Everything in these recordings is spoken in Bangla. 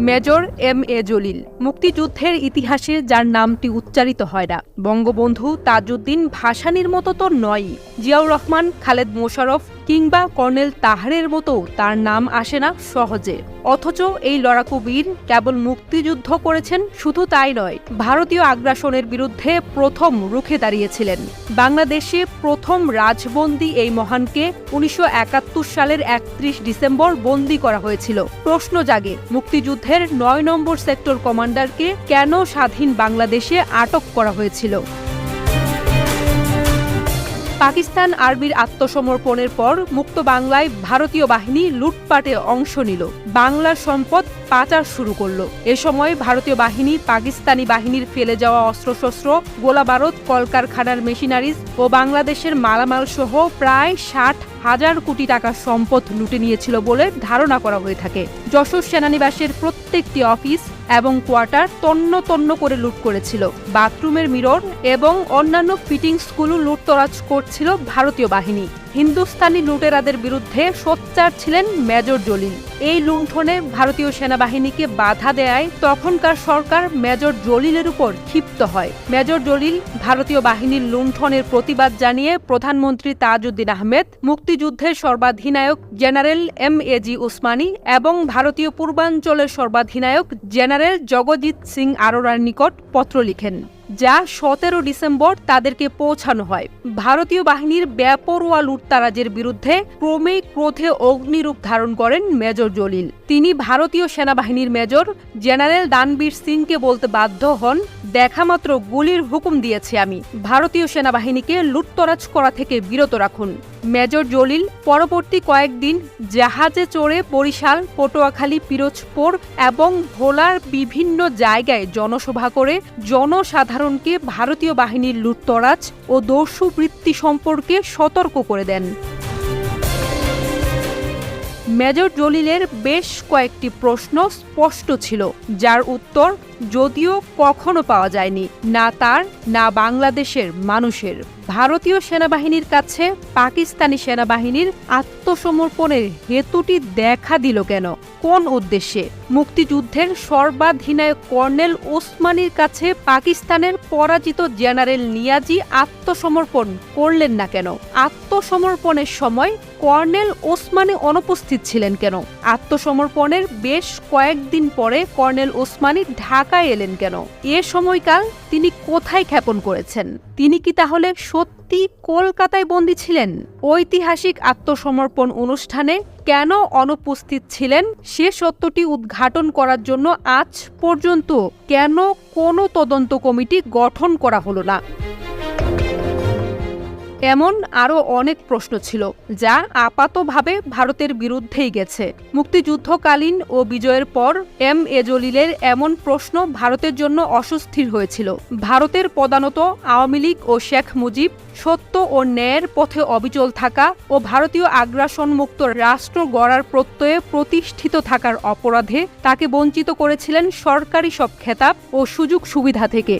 মেজর এম এ জলিল মুক্তিযুদ্ধের ইতিহাসে যার নামটি উচ্চারিত হয় না। বঙ্গবন্ধু তাজউদ্দিন ভাসানীর মতো তো নয়, জিয়াউর রহমান, খালেদ মোশাররফ কিংবা কর্নেল তাহারের মতো তার নাম আসে না সহজে। অথচ এই লড়াকু বীর কেবল মুক্তিযুদ্ধ করেছেন শুধু তাই নয়, ভারতীয় আগ্রাসনের বিরুদ্ধে প্রথম রুখে দাঁড়িয়েছিলেন। বাংলাদেশে প্রথম রাজবন্দী এই মহানকে ১৯৭১ সালের ৩১ ডিসেম্বর বন্দী করা হয়েছিল। প্রশ্ন জাগে, মুক্তিযুদ্ধের ৯ নম্বর সেক্টর কমান্ডারকে কেন স্বাধীন বাংলাদেশে আটক করা হয়েছিল? পাকিস্তান আর্মির আত্মসমর্পণের পর মুক্ত বাংলায় ভারতীয় বাহিনী লুটপাটে অংশ নিল, বাংলার সম্পদ পাচার শুরু করল। এ সময় ভারতীয় বাহিনী পাকিস্তানি বাহিনীর ফেলে যাওয়া অস্ত্রশস্ত্র, গোলাবারুদ, কলকারখানার মেশিনারিজ ও বাংলাদেশের মালামাল সহ প্রায় ৬০,০০০ কোটি টাকার সম্পদ লুটে নিয়েছিল বলে ধারণা করা হয়ে থাকে। যশোর সেনানিবাসের প্রত্যেকটি অফিস এবং কোয়ার্টার তন্ন তন্ন করে লুট করেছিল। বাথরুমের মিরর এবং অন্যান্য ফিটিংসগুলো লুটতরাজ করছিল ভারতীয় বাহিনী। হিন্দুস্তানি লুটেরাদের বিরুদ্ধে সোচ্চার ছিলেন মেজর জলিল। এই লুণ্ঠনে ভারতীয় সেনাবাহিনীকে বাধা দেয় তখনকার সরকার মেজর জলিলের উপর ক্ষিপ্ত হয়। মেজর জলিল ভারতীয় বাহিনীর লুণ্ঠনের প্রতিবাদ জানিয়ে প্রধানমন্ত্রী তাজউদ্দিন আহমেদ, মুক্তিযুদ্ধের সর্বাধিনায়ক জেনারেল এম.এ.জি. উসমানী এবং ভারতীয় পূর্বাঞ্চলের সর্বাধিনায়ক জেনারেল জগজিৎ সিং আরোরার নিকট পত্র লিখেন, যা ১৭ ডিসেম্বর তাদেরকে পৌঁছানো হয়। ভারতীয় বাহিনীর বেপরোয়া লুটতারাজের বিরুদ্ধে ক্রমেই ক্রোধে অগ্নিরূপ ধারণ করেন মেজর জলিল। তিনি ভারতীয় সেনাবাহিনীর মেজর জেনারেল দানবীর সিংকে বলতে বাধ্য হন, দেখামাত্র গুলির হুকুম দিয়েছি আমি, ভারতীয় সেনাবাহিনীকে লুটতরাজ করা থেকে বিরত রাখুন। মেজর জলিল পরবর্তী কয়েকদিন জাহাজে চড়ে বরিশাল, পটুয়াখালী, পিরোজপুর এবং ভোলার বিভিন্ন জায়গায় জনসভা করে জনসাধারণকে ভারতীয় বাহিনীর লুটতরাজ ও দস্যুবৃত্তি সম্পর্কে সতর্ক করে দেন। মেজর জলিলের বেশ কয়েকটি প্রশ্ন স্পষ্ট ছিল, যার উত্তর যদিও কখনো পাওয়া যায়নি, না তার না বাংলাদেশের মানুষের। ভারতীয় সেনাবাহিনীর কাছে পাকিস্তানি সেনাবাহিনীর আত্মসমর্পণের হেতুটি দেখা দিল কেন? কোন উদ্দেশ্যে? মুক্তিযুদ্ধের সর্বাধিনায়ক কর্নেল ওসমানীর কাছে পাকিস্তানের পরাজিত জেনারেল নিয়াজি আত্মসমর্পণ করলেন না কেন? আত্মসমর্পণের সময় কর্নেল ওসমানী অনুপস্থিত ছিলেন কেন? আত্মসমর্পণের বেশ কয়েকদিন পরে কর্নেল ওসমানী ঢাকায় এলেন কেন? এ সময়কাল তিনি কোথায় ক্ষেপণ করেছেন? তিনি কি তাহলে সত্যি কলকাতায় বন্দী ছিলেন? ঐতিহাসিক আত্মসমর্পণ অনুষ্ঠানে কেন অনুপস্থিত ছিলেন সে সত্যটি উদ্ঘাটন করার জন্য আজ পর্যন্ত কেন কোনো তদন্ত কমিটি গঠন করা হলো না? এমন আরও অনেক প্রশ্ন ছিল, যা আপাতভাবে ভারতের বিরুদ্ধেই গেছে। মুক্তিযুদ্ধকালীন ও বিজয়ের পর এম.এ. জলিলের এমন প্রশ্ন ভারতের জন্য অস্বস্তির হয়েছিল। ভারতের প্রধানত আওয়ামী লীগ ও শেখ মুজিব সত্য ও ন্যায়ের পথে অবিচল থাকা ও ভারতীয় আগ্রাসনমুক্ত রাষ্ট্র গড়ার প্রত্যয়ে প্রতিষ্ঠিত থাকার অপরাধে তাকে বঞ্চিত করেছিলেন সরকারি সব খেতাব ও সুযোগ সুবিধা থেকে।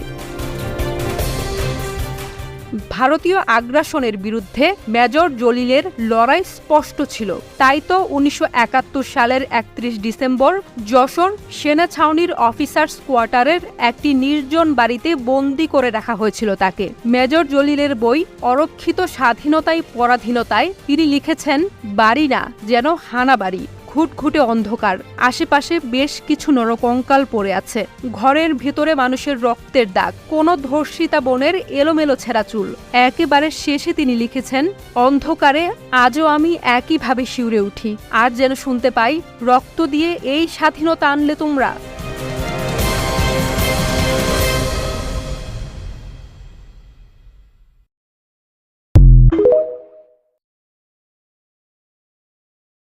ভারতীয় আগ্রাসনের বিরুদ্ধে মেজর জলিলের লড়াই স্পষ্ট ছিল। তাই তো ১৯৭১ সালের ৩১ ডিসেম্বর যশোর সেনা ছাউনির অফিসার্স কোয়ার্টারের একটি নির্জন বাড়িতে বন্দী করে রাখা হয়েছিল তাকে। মেজর জলিলের বই অরক্ষিত স্বাধীনতায় পরাধীনতায় তিনি লিখেছেন, বাড়ি না, যেন হানাবাড়ি, ঘুটঘুটে অন্ধকার, আশেপাশে বেশ কিছু নরকঙ্কাল পড়ে আছে, ঘরের ভিতরে মানুষের রক্তের দাগ, কোনো ধর্ষিতা বোনের এলোমেলো ছেঁড়া চুল। একেবারে শেষে তিনি লিখেছেন, অন্ধকারে আজও আমি একইভাবে শিউরে উঠি, আর যেন শুনতে পাই, রক্ত দিয়ে এই স্বাধীনতা আনলে তোমরা।